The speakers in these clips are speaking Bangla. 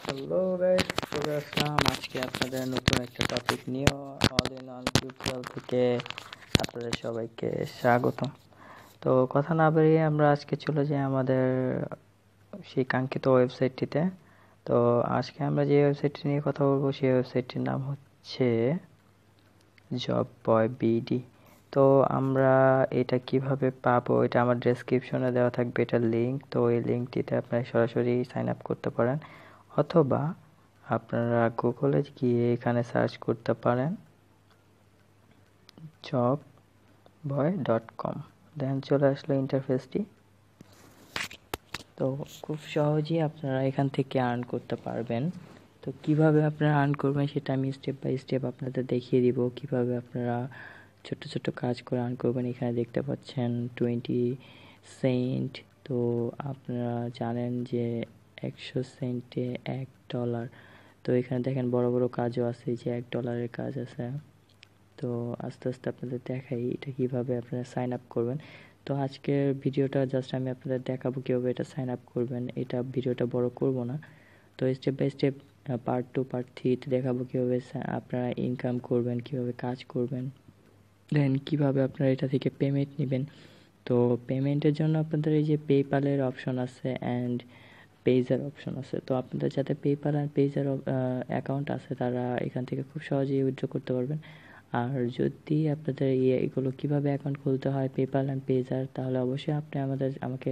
হ্যালো গাইস, চলে আসলাম আজকে আপনাদের নতুন একটা টপিক নিয়ে। অল ইন অল টিউটোরিয়াল থেকে আপনাদের সবাইকে স্বাগতম। তো কথা না বাড়িয়ে আমরা আজকে চলে যাই আমাদের সেই কাঙ্ক্ষিত ওয়েবসাইটটিতে। তো আজকে আমরা যে ওয়েবসাইটটি নিয়ে কথা বলবো সেই ওয়েবসাইটটির নাম হচ্ছে জব বয় বিডি। তো আমরা এটা কিভাবে পাবো, এটা আমার ডেসক্রিপশনে দেওয়া থাকবে এটার লিঙ্ক। তো এই লিঙ্কটিতে আপনারা সরাসরি সাইন আপ করতে পারেন, অথবা আপনারা গুগলে গিয়ে এখানে সার্চ করতে পারেন jobboy.com। দেন চলে আসলো ইন্টারফেসটি। তো খুব সহজেই আপনারা এখান থেকে আর্ন করতে পারবেন। তো কিভাবে আপনারা আর্ন করবেন সেটা আমি স্টেপ বাই স্টেপ আপনাদের দেখিয়ে দিব, কিভাবে আপনারা ছোট ছোট কাজ করে আর্ন করবেন। এখানে দেখতে পাচ্ছেন 20 সেন্ট। তো আপনারা জানেন যে 100 সেন্টে $1। তো এখানে দেখেন বড় বড় কাজও আছে, যে $1 কাজ আছে। তো আস্তে আস্তে আপনাদের দেখাই এটা কিভাবে আপনারা সাইন আপ করবেন। তো আজকের ভিডিওটা জাস্ট আমি আপনাদের দেখাবো কীভাবে এটা সাইন আপ করবেন। এটা ভিডিওটা বড় করব না। তো step by step part 2 part 3 দেখাবো কীভাবে আপনারা ইনকাম করবেন, কীভাবে কাজ করবেন, দেন কীভাবে আপনারা এটা থেকে পেমেন্ট নেবেন। তো পেমেন্টের জন্য আপনাদের এই যে পেপ্যালের অপশন আছে অ্যান্ড পেজার অপশন আছে। তো আপনাদের যাতে পেপ্যাল আর পেজার অ্যাকাউন্ট আছে তারা এখান থেকে খুব সহজেই উইথড্র করতে পারবেন। আর যদি আপনাদের এগুলো কীভাবে অ্যাকাউন্ট খুলতে হয় পেপ্যাল অ্যান্ড পেজার, তাহলে অবশ্যই আপনি আমাকে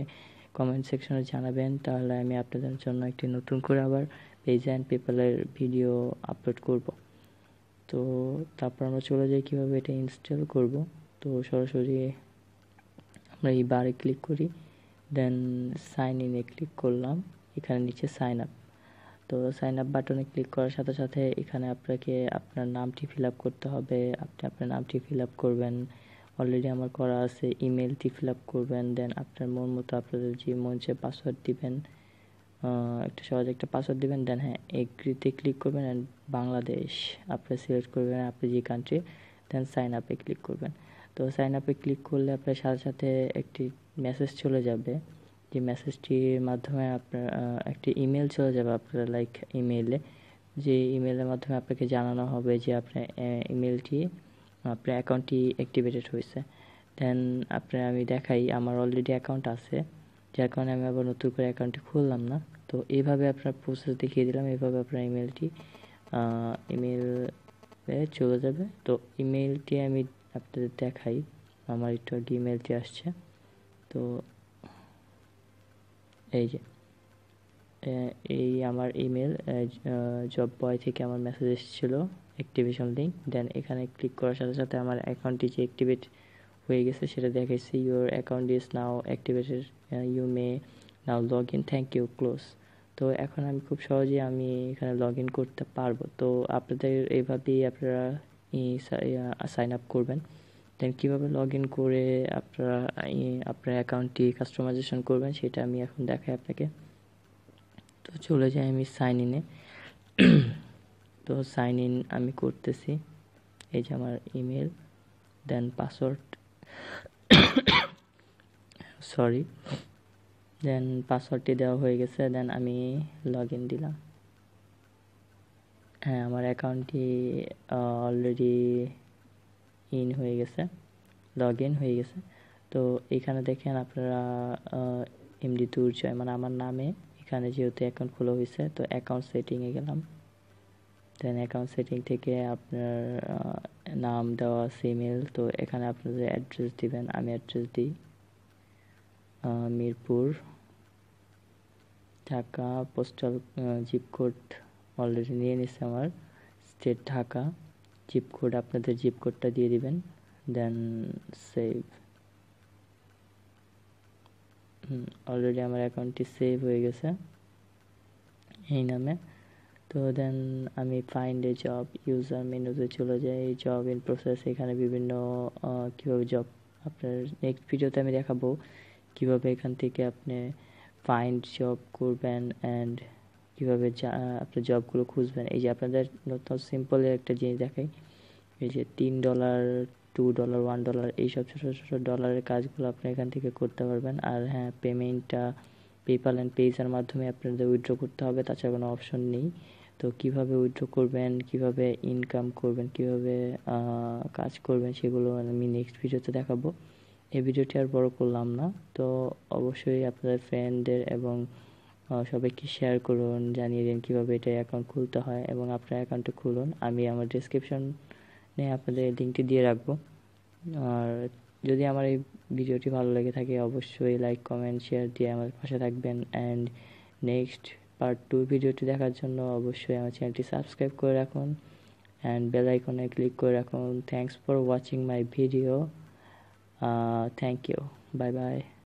কমেন্ট সেকশনে জানাবেন। তাহলে আমি আপনাদের জন্য একটি নতুন করে আবার পেজ অ্যান্ড পেপ্যালের ভিডিও আপলোড করব। তো তারপর আমরা চলে যাই কীভাবে এটা ইনস্টল করব। তো সরাসরি আমরা এই বারে ক্লিক করি, দেন সাইন ইনে ক্লিক করলাম, এখানে নিচে সাইন আপ। তো সাইন আপ বাটনে ক্লিক করার সাথে সাথে এখানে আপনাকে আপনার নামটি ফিল আপ করতে হবে। আপনি আপনার নামটি ফিল আপ করবেন, অলরেডি আমার করা আছে। ইমেলটি ফিল আপ করবেন, দেন আপনার মন মতো আপনাদের যে মন চায় পাসওয়ার্ড দিবেন, একটা সহজ একটা পাসওয়ার্ড দিবেন। দেন হ্যাঁ এগ্রিতে ক্লিক করবেন অ্যান্ড বাংলাদেশ আপনি সিলেক্ট করবেন, আপনি যে কান্ট্রি। দেন সাইন আপে ক্লিক করবেন। তো সাইন আপে ক্লিক করলে আপনার সাথে সাথে একটি মেসেজ চলে যাবে, যে মেসেজটির মাধ্যমে আপনার একটি ইমেল চলে যাবে আপনার ইমেলে, যে ইমেলের মাধ্যমে আপনাকে জানানো হবে যে আপনার ইমেলটি আপনার অ্যাকাউন্টটি অ্যাক্টিভেটেড হয়েছে। দেন আমি দেখাই আমার অলরেডি অ্যাকাউন্ট আছে, যার কারণে আমি আবার নতুন করে অ্যাকাউন্টটি খুললাম না। তো এইভাবে আপনার প্রসেস দেখিয়ে দিলাম, এইভাবে আপনার ইমেলটি ইমেলে চলে যাবে। তো ইমেলটি আমি আপনাদের দেখাই, আমার একটু আগে ইমেলটি আসছে। তো এই যে এই আমার ইমেল জব বয় থেকে আমার মেসেজ এসেছিলো অ্যাক্টিভেশন লিঙ্ক। দেন এখানে ক্লিক করার সাথে সাথে আমার অ্যাকাউন্টটি যে অ্যাক্টিভেট হয়ে গেছে সেটা দেখাইছে, your account is now activated, you may now log in, thank you, close. তো এখন আমি খুব সহজেই আমি এখানে লগ ইন করতে পারবো। তো আপনাদের এইভাবেই আপনারা সাইন আপ করবেন। দেন কীভাবে লগ ইন করে আপনারা আপনার অ্যাকাউন্টটি কাস্টমাইজেশন করবেন সেটা আমি এখন দেখাই আপনাকে। তো চলে যাই আমি সাইন ইনে। তো সাইন ইন আমি করতেছি, এই যে আমার ইমেল, দেন পাসওয়ার্ড, সরি, দেন পাসওয়ার্ডটি দেওয়া হয়ে গেছে। দেন আমি লগ ইন দিলাম। হ্যাঁ আমার অ্যাকাউন্টটি অলরেডি ইন হয়ে গেছে, লগ ইন হয়ে গেছে। তো এখানে দেখেন আপনারা এমডি দুর্জয় মানে আমার নামে এখানে যেহেতু অ্যাকাউন্ট খোলা হয়েছে, তো অ্যাকাউন্ট সেটিংয়ে গেলাম। দেন অ্যাকাউন্ট সেটিং থেকে আপনার নাম দেওয়া আছে, ইমেল। তো এখানে আপনাদের অ্যাড্রেস দিবেন, আমি অ্যাড্রেস দিই Mirpur, Dhaka. Postal zip code already নিয়ে নিচ্ছে আমার, স্টেট ঢাকা। জিপ কোড আপনাদের জিপ কোডটা দিয়ে দিবেন, দেন সেভ। অলরেডি আমার অ্যাকাউন্টটি সেভ হয়ে গেছে এই নামে। তো দেন আমি ফাইন্ড এ জব ইউজার মেনুতে চলে যাই, জব ইন প্রসেস। এখানে বিভিন্ন কীভাবে জব আপনার নেক্সট ভিডিওতে আমি দেখাবো কীভাবে এখান থেকে আপনি ফাইন্ড জব করবেন অ্যান্ড কীভাবে আপনার জবগুলো খুঁজবেন। এই যে আপনাদের নতুন সিম্পলের একটা জিনিস দেখাই, এই যে $3, $2, $1 এইসব ছোটো ছোটো ডলারের কাজগুলো আপনি এখান থেকে করতে পারবেন। আর হ্যাঁ পেমেন্টটা পেপ্যাল অ্যান্ড পেজের মাধ্যমে আপনাদের উইথড্র করতে হবে, তাছাড়া কোনো অপশন নেই। তো কিভাবে উইথড্র করবেন, কিভাবে ইনকাম করবেন, কিভাবে কাজ করবেন, সেগুলো আমি নেক্সট ভিডিওতে দেখাবো। এই ভিডিওটি আর বড় করলাম না। তো অবশ্যই আপনাদের ফ্রেন্ডদের এবং সবাইকে শেয়ার করুন, জানিয়ে দিন কীভাবে এটা অ্যাকাউন্ট খুলতে হয়, এবং আপনার অ্যাকাউন্টটা খুলুন। আমি আমার ডেসক্রিপশনে আপনাদের লিঙ্কটি দিয়ে রাখবো। আর যদি আমার এই ভিডিওটি ভালো লেগে থাকে অবশ্যই লাইক, কমেন্ট, শেয়ার দিয়ে আমার পাশে থাকবেন। অ্যান্ড নেক্সট পার্ট 2 ভিডিওটি দেখার জন্য অবশ্যই আমার চ্যানেলটি সাবস্ক্রাইব করে রাখুন অ্যান্ড বেল আইকনে ক্লিক করে রাখুন। Thanks for watching my video. Thank you, bye by.